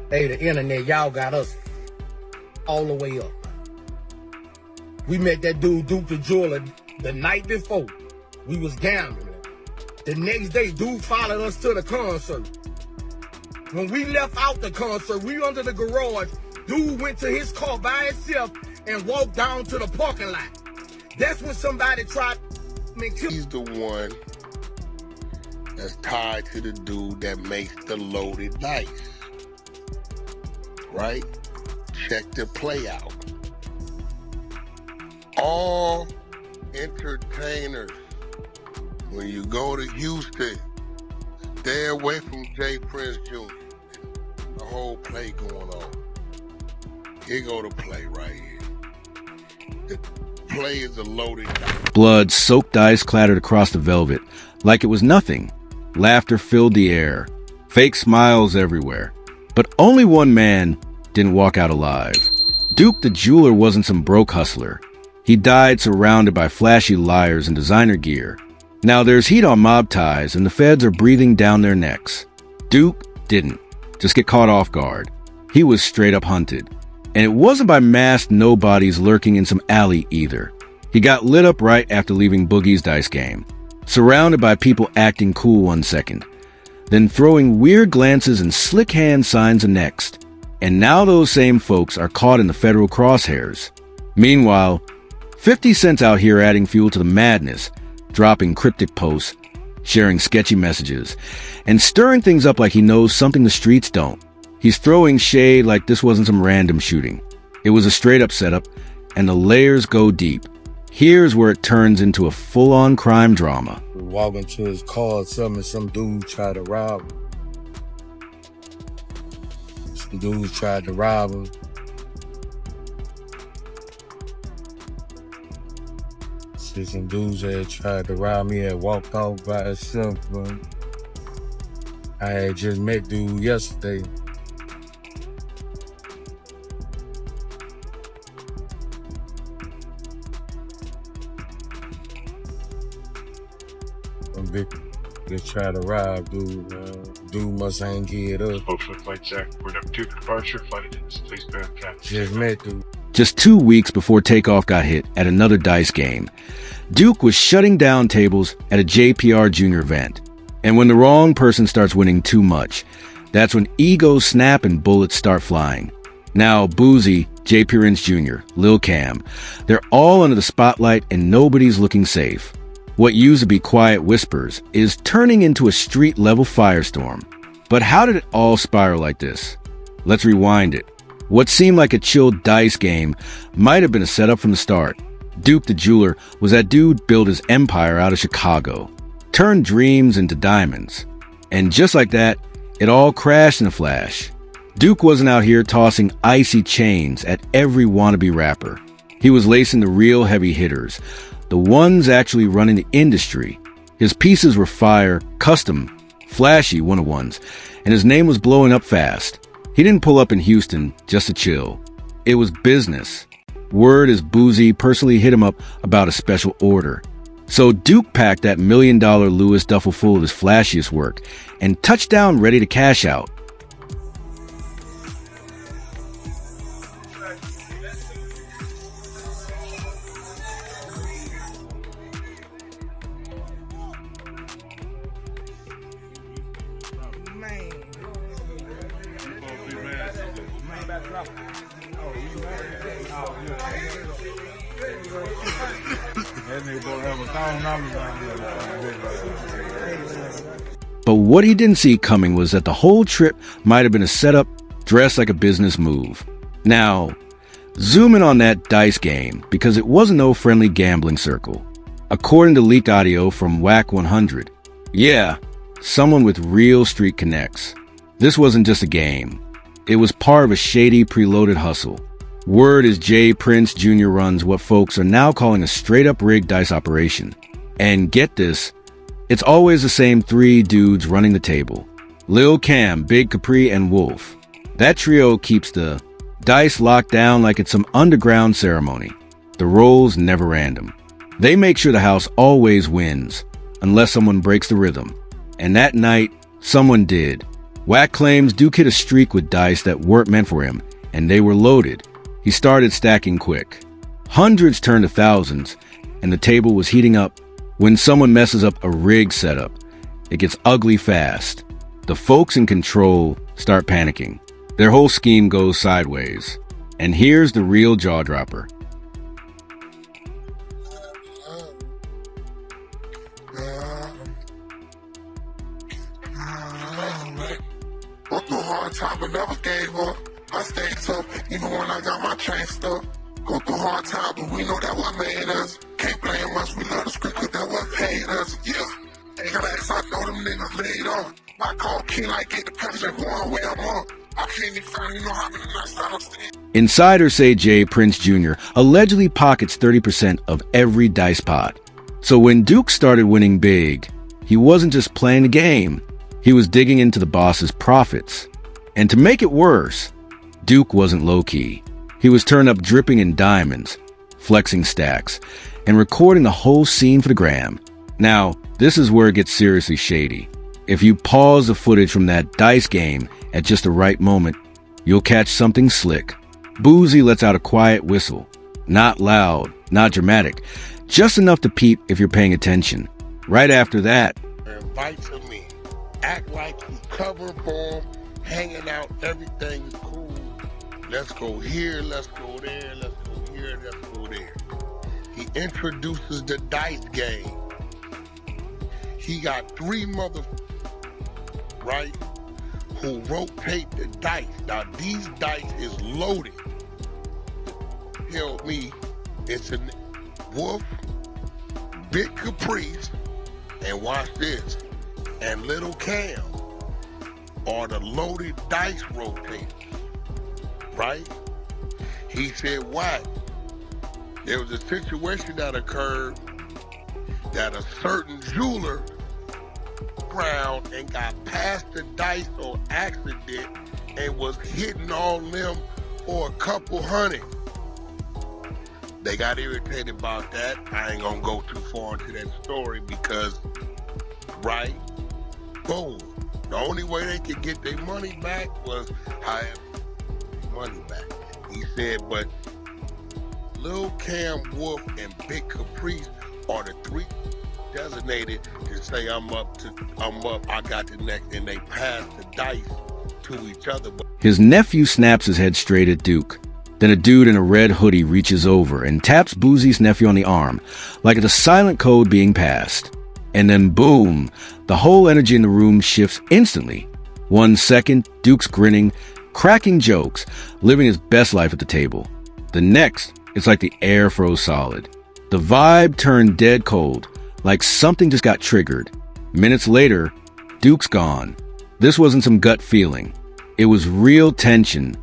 Hey, the internet, y'all got us all the way up. We met that dude, Duke the Jeweler, the night before. We was gambling. The next day, dude followed us to the concert. When we left out the concert, we under the garage. Dude went to his car by himself and walked down to the parking lot. That's when somebody tried to kill. He's the one that's tied to the dude that makes the loaded dice. Right? Check the play out. All entertainers, when you go to Houston, stay away from J. Prince Jr. The whole play going on. Here go the play right here. The play is a loaded dice. Blood-soaked dice clattered across the velvet like it was nothing. Laughter filled the air. Fake smiles everywhere. But only one man didn't walk out alive. Duke the Jeweler wasn't some broke hustler. He died surrounded by flashy liars and designer gear. Now there's heat on mob ties and the feds are breathing down their necks. Duke didn't just get caught off guard. He was straight up hunted. And it wasn't by masked nobodies lurking in some alley either. He got lit up right after leaving Boogie's dice game, surrounded by people acting cool one second, then throwing weird glances and slick hand signs the next. And now those same folks are caught in the federal crosshairs. Meanwhile, 50 Cent's out here adding fuel to the madness, dropping cryptic posts, sharing sketchy messages, and stirring things up like he knows something the streets don't. He's throwing shade like this wasn't some random shooting. It was a straight-up setup, and the layers go deep. Here's where it turns into a full-on crime drama. Walking to his car, some dude tried to rob him. Some dudes tried to rob him. See, some dudes that tried to rob me had walked off by himself, but I had just met dude yesterday. They try to rob dude, man. Dude must ain't get up. Folks for flight check. We're number 2 departure. Flight attendants, please bear cap. Just met dude. Just 2 weeks before takeoff got hit at another dice game, Duke was shutting down tables at a JPR Jr. event. And when the wrong person starts winning too much, that's when egos snap and bullets start flying. Now, Boosie, J. Prince Jr., Lil Cam, they're all under the spotlight and nobody's looking safe. What used to be quiet whispers is turning into a street-level firestorm. But how did it all spiral like this? Let's rewind it. What seemed like a chill dice game might have been a setup from the start. Duke the Jeweler was that dude built his empire out of Chicago, turned dreams into diamonds. And just like that, it all crashed in a flash. Duke wasn't out here tossing icy chains at every wannabe rapper. He was lacing the real heavy hitters, the ones actually running the industry. His pieces were fire, custom, flashy one-of-ones, and his name was blowing up fast. He didn't pull up in Houston just to chill. It was business. Word is Boosie personally hit him up about a special order. So Duke packed that $1 million Louis duffel full of his flashiest work and touched down ready to cash out. But what he didn't see coming was that the whole trip might have been a setup dressed like a business move. Now, zoom in on that dice game because it wasn't no friendly gambling circle. According to leaked audio from WAC 100, yeah, someone with real street connects. This wasn't just a game. It was part of a shady preloaded hustle. Word is J. Prince Jr. runs what folks are now calling a straight-up rigged dice operation. And get this, it's always the same 3 dudes running the table. Lil Cam, Big Capri, and Wolf. That trio keeps the dice locked down like it's some underground ceremony. The rolls never random. They make sure the house always wins, unless someone breaks the rhythm. And that night, someone did. Wack claims Duke hit a streak with dice that weren't meant for him, and they were loaded. He started stacking quick. Hundreds turned to thousands, and the table was heating up. When someone messes up a rig setup, it gets ugly fast. The folks in control start panicking. Their whole scheme goes sideways. And here's the real jaw dropper. Worked a hard time but never gave up. I stayed tough even when I got my chain stuck. Go through hard time, but we know that what made us. Can't blame us, we love the script, cause that what paid us. Yeah, ain't gonna ask, I know them niggas laid off. I call King like get the passion going where I'm on. I can't even find you know how many nights I don't stay. Insiders say Jay Prince Jr. allegedly pockets 30% of every dice pot. So when Duke started winning big, he wasn't just playing the game. He was digging into the boss's profits. And to make it worse, Duke wasn't low-key. He was turned up dripping in diamonds, flexing stacks, and recording the whole scene for the gram. Now, this is where it gets seriously shady. If you pause the footage from that dice game at just the right moment, you'll catch something slick. Boosie lets out a quiet whistle. Not loud, not dramatic, just enough to peep if you're paying attention. Right after that, Invite to me. Act like you covering for him, hanging out, everything is cool. Let's go here, let's go there, let's go here, let's go there. He introduces the dice game. He got three right, who rotate the dice. Now these dice is loaded. Tell me it's a Wolf, Big Caprice, and watch this, and Little Cam are the loaded dice rotators, right? He said, why? There was a situation that occurred that a certain jeweler ground and got past the dice on accident and was hitting on them for a couple hundred. They got irritated about that. I ain't gonna go too far into that story because, right, boom. The only way they could get their money back was however money back. He said, but Lil Cam, Wolf, and Big Caprice are the three designated to say I'm up, I got the next, and they pass the dice to each other. his nephew snaps his head straight at Duke. Then a dude in a red hoodie reaches over and taps Boosie's nephew on the arm, like it's a silent code being passed. And then boom, the whole energy in the room shifts instantly. 1 second, Duke's grinning, cracking jokes, living his best life at the table. The next, it's like the air froze solid. The vibe turned dead cold, like something just got triggered. Minutes later, Duke's gone. This wasn't some gut feeling. It was real tension,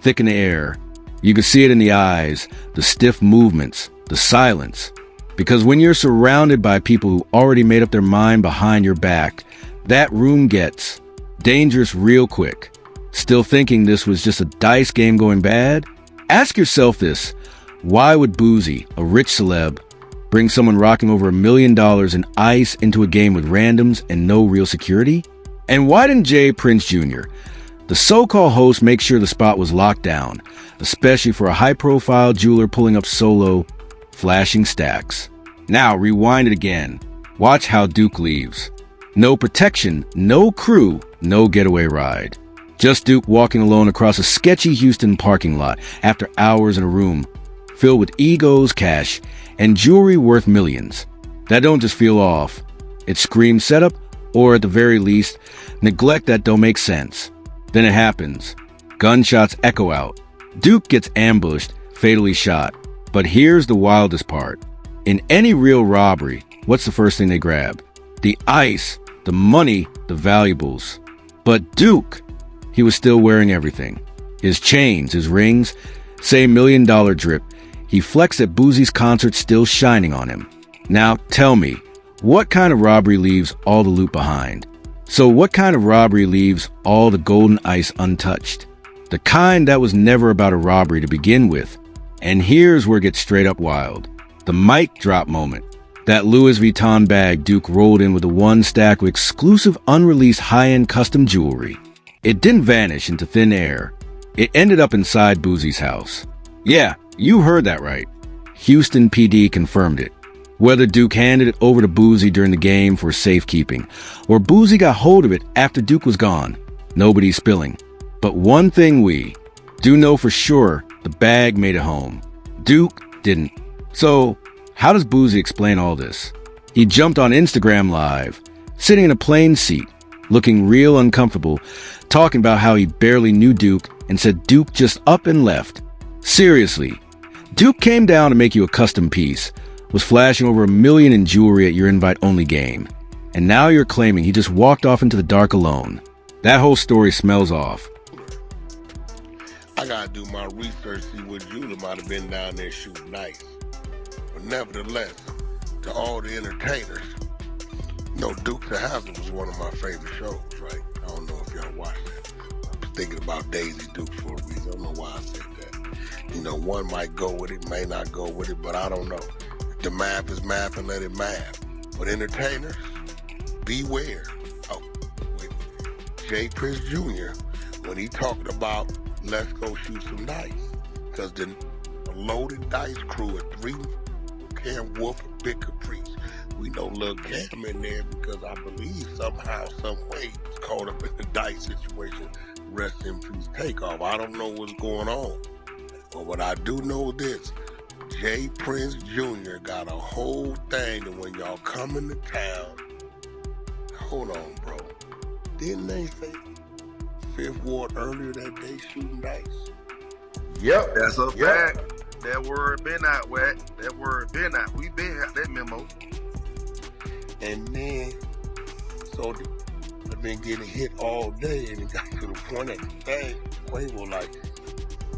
thick in the air. You could see it in the eyes, the stiff movements, the silence. Because when you're surrounded by people who already made up their mind behind your back, that room gets dangerous real quick. Still thinking this was just a dice game going bad? Ask yourself this. Why would Boosie, a rich celeb, bring someone rocking over $1 million in ice into a game with randoms and no real security? And why didn't Jay Prince Jr., the so-called host, make sure the spot was locked down, especially for a high-profile jeweler pulling up solo, flashing stacks? Now rewind it again. Watch how Duke leaves. No protection, no crew, no getaway ride. Just Duke walking alone across a sketchy Houston parking lot after hours in a room filled with egos, cash, and jewelry worth millions. That don't just feel off. It screams setup, or at the very least, neglect that don't make sense. Then it happens. Gunshots echo out. Duke gets ambushed, fatally shot. But here's the wildest part. In any real robbery, what's the first thing they grab? The ice, the money, the valuables. But Duke, he was still wearing everything. His chains, his rings, say $1 million drip. He flexed at Boosie's concert still shining on him. Now tell me, what kind of robbery leaves all the loot behind? So what kind of robbery leaves all the golden ice untouched? The kind that was never about a robbery to begin with. And here's where it gets straight up wild. The mic drop moment. That Louis Vuitton bag Duke rolled in with a one stack of exclusive unreleased high-end custom jewelry. It didn't vanish into thin air. It ended up inside Boosie's house. Yeah, you heard that right. Houston PD confirmed it. Whether Duke handed it over to Boosie during the game for safekeeping, or Boosie got hold of it after Duke was gone, nobody's spilling. But one thing we do know for sure, the bag made it home. Duke didn't. So, how does Boosie explain all this? He jumped on Instagram Live, sitting in a plane seat, looking real uncomfortable, talking about how he barely knew Duke and said Duke just up and left. Seriously, Duke came down to make you a custom piece, was flashing over $1 million in jewelry at your invite-only game, and now you're claiming he just walked off into the dark alone. That whole story smells off. I gotta do my research, see what Judah might have been down there shooting nice. But nevertheless, to all the entertainers, you know, Dukes of Hazzard was one of my favorite shows, right? I don't know if y'all watched it. I was thinking about Daisy Dukes for a reason. I don't know why I said that. You know, one might go with it, may not go with it, but I don't know. If the math is math, and let it math. But entertainers, beware. Oh, wait. Jay Prince Jr., when he talked about let's go shoot some dice, because the loaded dice crew at 3 Cam Wolf and Big Caprice. We know Lil Cam in there because I believe somehow, some way, he's caught up in the dice situation. Rest in peace, Takeoff. I don't know what's going on. But what I do know this, Jay Prince Jr. got a whole thing that when y'all come into town, hold on, bro. Didn't they say 5th Ward earlier that day shooting dice? Yep, that's a fact. That word been out, Wack. That word been out. We been out that memo. And then, so I've been getting hit all day, and it got to the point at the thing, Quavo like,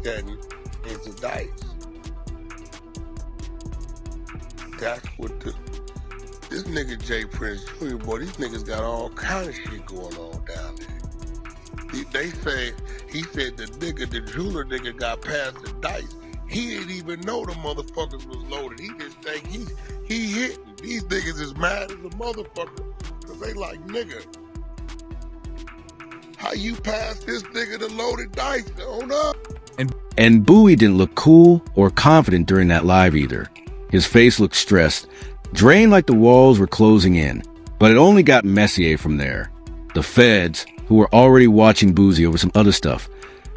getting into dice. That's what this nigga Jay Prince Jr., boy, these niggas got all kind of shit going on down there. They say, he said the jeweler nigga got past the dice. He didn't even know the motherfuckers was loaded. He just think he hitting. These niggas is mad as a motherfucker. Cause they like, nigga, how you pass this nigga the loaded dice? Hold up. And Bowie didn't look cool or confident during that live either. His face looked stressed, drained like the walls were closing in. But it only got messier from there. The feds, who were already watching Boosie over some other stuff,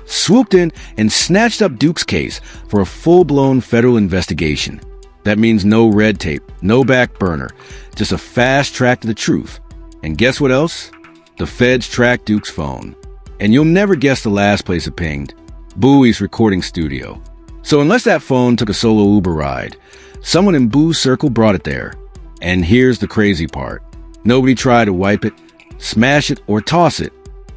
swooped in and snatched up Duke's case for a full-blown federal investigation. That means no red tape, no back burner, just a fast track to the truth. And guess what else? The feds tracked Duke's phone. And you'll never guess the last place it pinged. Bowie's recording studio. So unless that phone took a solo Uber ride, someone in Boo's circle brought it there. And here's the crazy part. Nobody tried to wipe it, smash it, or toss it.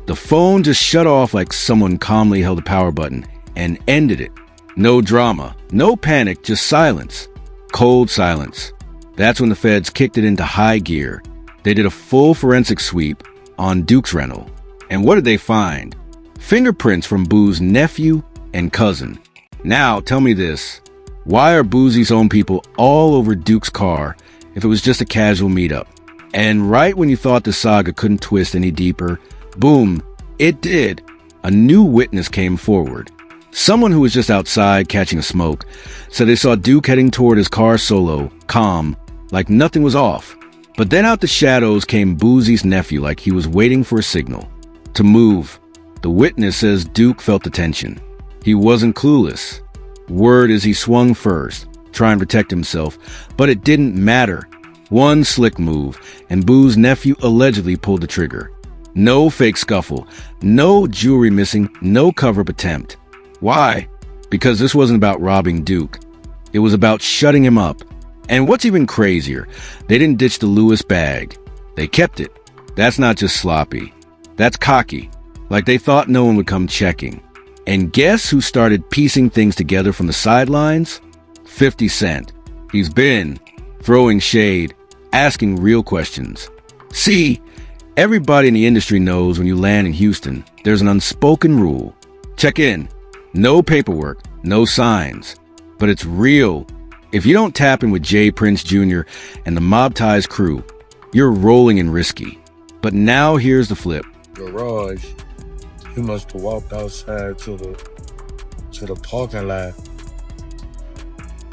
The phone just shut off like someone calmly held a power button and ended it. No drama, no panic, just silence. Cold silence. That's when the feds kicked it into high gear. They did a full forensic sweep on Duke's rental. And what did they find? Fingerprints from Boo's nephew and cousin. Now, tell me this. Why are Boosie's own people all over Duke's car if it was just a casual meetup? And right when you thought the saga couldn't twist any deeper, boom, it did. A new witness came forward. Someone who was just outside catching a smoke said they saw Duke heading toward his car solo, calm, like nothing was off. But then out the shadows came Boosie's nephew like he was waiting for a signal to move. The witness says Duke felt the tension. He wasn't clueless. Word is he swung first, trying to protect himself, but it didn't matter. One slick move, and Boo's nephew allegedly pulled the trigger. No fake scuffle, no jewelry missing, no cover-up attempt. Why? Because this wasn't about robbing Duke. It was about shutting him up. And what's even crazier, they didn't ditch the Lewis bag. They kept it. That's not just sloppy. That's cocky. Like they thought no one would come checking. And guess who started piecing things together from the sidelines? 50 Cent. He's been throwing shade, asking real questions. See, everybody in the industry knows when you land in Houston, there's an unspoken rule. Check in. No paperwork, no signs. But it's real. If you don't tap in with Jay Prince Jr. and the Mob Ties crew, you're rolling in risky. But now here's the flip. Garage, He must have walked outside to the parking lot.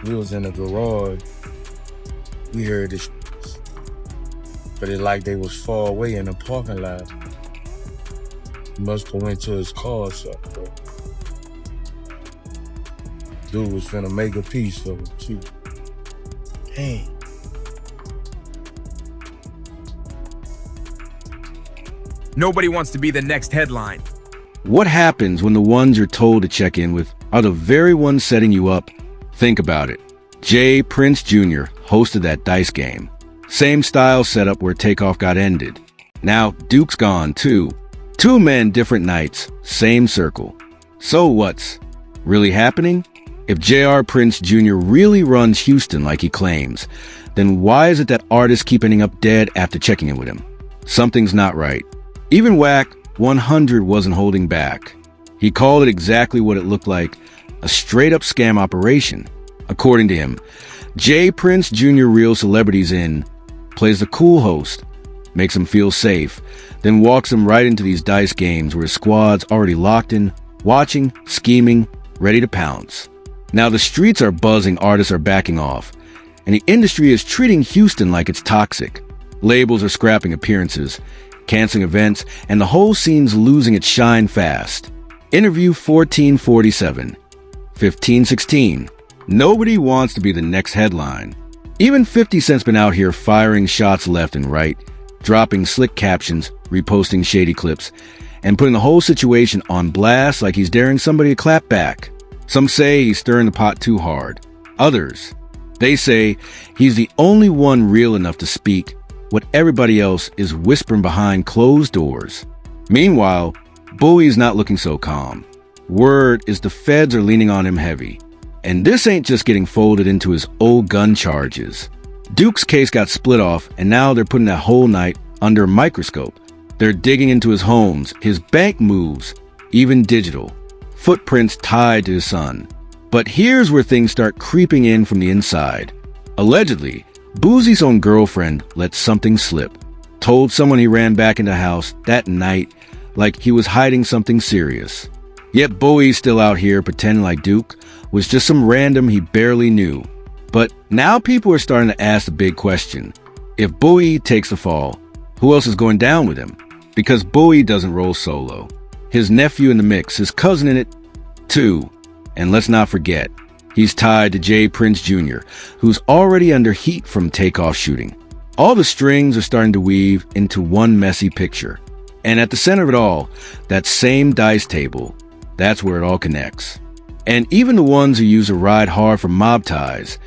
We was in the garage. We heard this, but it like they was far away in the parking lot. He must have went to his car or something, bro. Dude was finna make a piece for him, too. Dang. Nobody wants to be the next headline. What happens when the ones you're told to check in with are the very ones setting you up? Think about it. Jay Prince Jr. hosted that dice game. Same style setup where Takeoff got ended. Now Duke's gone too. Two men, different nights, same circle. So what's really happening? If J.R. Prince Jr. really runs Houston like he claims, then why is it that artists keep ending up dead after checking in with him? Something's not right. Even Whack 100 wasn't holding back. He called it exactly what it looked like, a straight-up scam operation. According to him, J. Prince Jr. reels celebrities in, plays the cool host, makes them feel safe, then walks them right into these dice games where his squad's already locked in, watching, scheming, ready to pounce. Now the streets are buzzing, artists are backing off, and the industry is treating Houston like it's toxic. Labels are scrapping appearances, canceling events, and the whole scene's losing its shine fast. Interview 1447. 1516. Nobody wants to be the next headline. Even 50 Cent's been out here firing shots left and right, dropping slick captions, reposting shady clips, and putting the whole situation on blast like he's daring somebody to clap back. Some say he's stirring the pot too hard. Others, they say he's the only one real enough to speak what everybody else is whispering behind closed doors. Meanwhile, Bowie's not looking so calm. Word is the feds are leaning on him heavy. And this ain't just getting folded into his old gun charges. Duke's case got split off, and now they're putting that whole night under a microscope. They're digging into his homes, his bank moves, even digital. Footprints tied to his son. But here's where things start creeping in from the inside. Allegedly, Boosie's own girlfriend let something slip. Told someone he ran back into the house that night like he was hiding something serious. Yet Bowie's still out here pretending like Duke was just some random he barely knew. But now people are starting to ask the big question. If Bowie takes the fall, who else is going down with him? Because Bowie doesn't roll solo. His nephew in the mix, his cousin in it, too. And let's not forget, he's tied to J. Prince Jr., who's already under heat from Takeoff shooting. All the strings are starting to weave into one messy picture. And at the center of it all, that same dice table, that's where it all connects. And even the ones who use a ride hard for mob ties,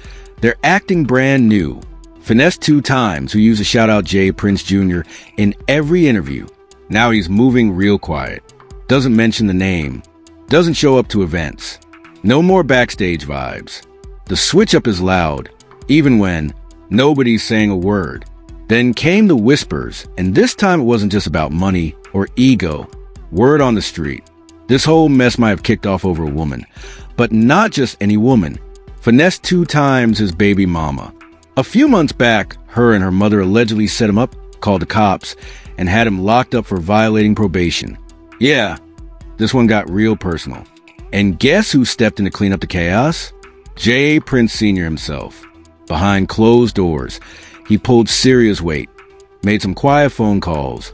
they're acting brand new. Finesse 2 times, who used to shout out J. Prince Jr. in every interview. Now he's moving real quiet. Doesn't mention the name. Doesn't show up to events. No more backstage vibes. The switch up is loud, even when nobody's saying a word. Then came the whispers, and this time it wasn't just about money or ego. Word on the street. This whole mess might have kicked off over a woman, but not just any woman. Finesse 2 times his baby mama. A few months back, her and her mother allegedly set him up, called the cops, and had him locked up for violating probation. Yeah, this one got real personal. And guess who stepped in to clean up the chaos? J. Prince Sr. himself. Behind closed doors, he pulled serious weight, made some quiet phone calls,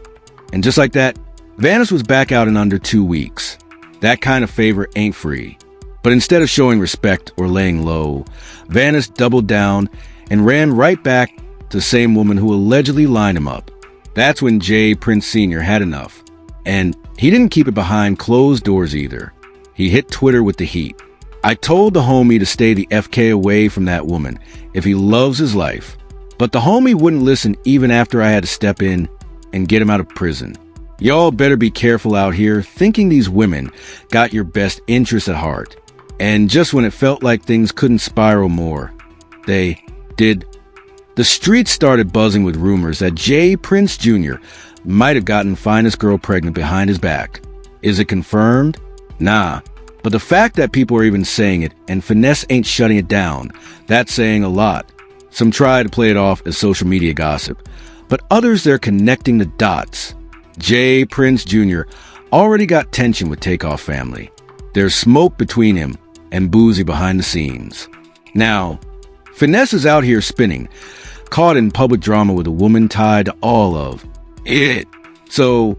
and just like that, Vanis was back out in under 2 weeks. That kind of favor ain't free. But instead of showing respect or laying low, Vanis doubled down and ran right back to the same woman who allegedly lined him up. That's when J. Prince Sr. had enough. And he didn't keep it behind closed doors either. He hit Twitter with the heat. I told the homie to stay the FK away from that woman if he loves his life. But the homie wouldn't listen even after I had to step in and get him out of prison. Y'all better be careful out here thinking these women got your best interests at heart. And just when it felt like things couldn't spiral more, they did. The streets started buzzing with rumors that J. Prince Jr. might have gotten finest girl pregnant behind his back. Is it confirmed? Nah. But the fact that people are even saying it and Finesse ain't shutting it down, that's saying a lot. Some try to play it off as social media gossip, but others they're connecting the dots. J. Prince Jr. already got tension with Takeoff family. There's smoke between him and Boosie behind the scenes. Now, Finesse is out here spinning, caught in public drama with a woman tied to all of it. So,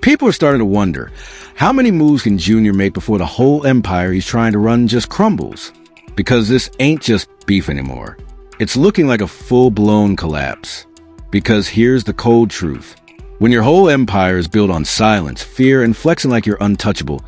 people are starting to wonder, how many moves can Junior make before the whole empire he's trying to run just crumbles? Because this ain't just beef anymore. It's looking like a full-blown collapse. Because here's the cold truth. When your whole empire is built on silence, fear, and flexing like you're untouchable,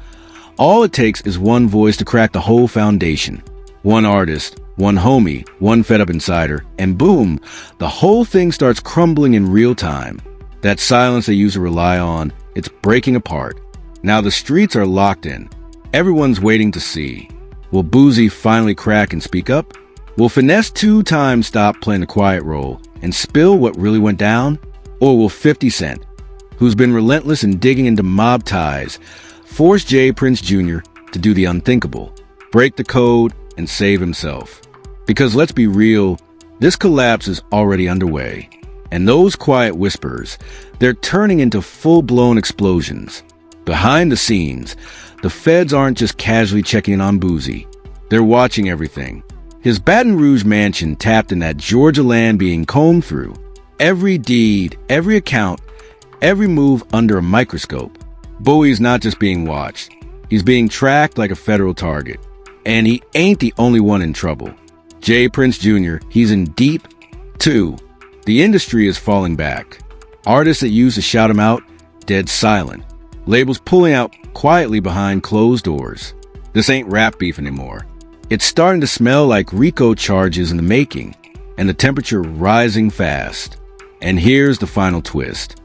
all it takes is one voice to crack the whole foundation. One artist, one homie, one fed-up insider, and boom, the whole thing starts crumbling in real time. That silence they used to rely on, it's breaking apart. Now the streets are locked in. Everyone's waiting to see. Will Boosie finally crack and speak up? Will Finesse 2 times stop playing the quiet role and spill what really went down? Or will 50 Cent, who's been relentless in digging into mob ties, force J. Prince Jr. to do the unthinkable, break the code, and save himself? Because let's be real, this collapse is already underway. And those quiet whispers, they're turning into full-blown explosions. Behind the scenes, the feds aren't just casually checking in on Boosie. They're watching everything. His Baton Rouge mansion tapped in that Georgia land being combed through. Every deed, every account, every move under a microscope. Bowie's not just being watched. He's being tracked like a federal target. And he ain't the only one in trouble. J. Prince Jr., he's in deep, too. The industry is falling back. Artists that used to shout him out, dead silent. Labels pulling out quietly behind closed doors. This ain't rap beef anymore. It's starting to smell like RICO charges in the making, and the temperature rising fast. And here's the final twist.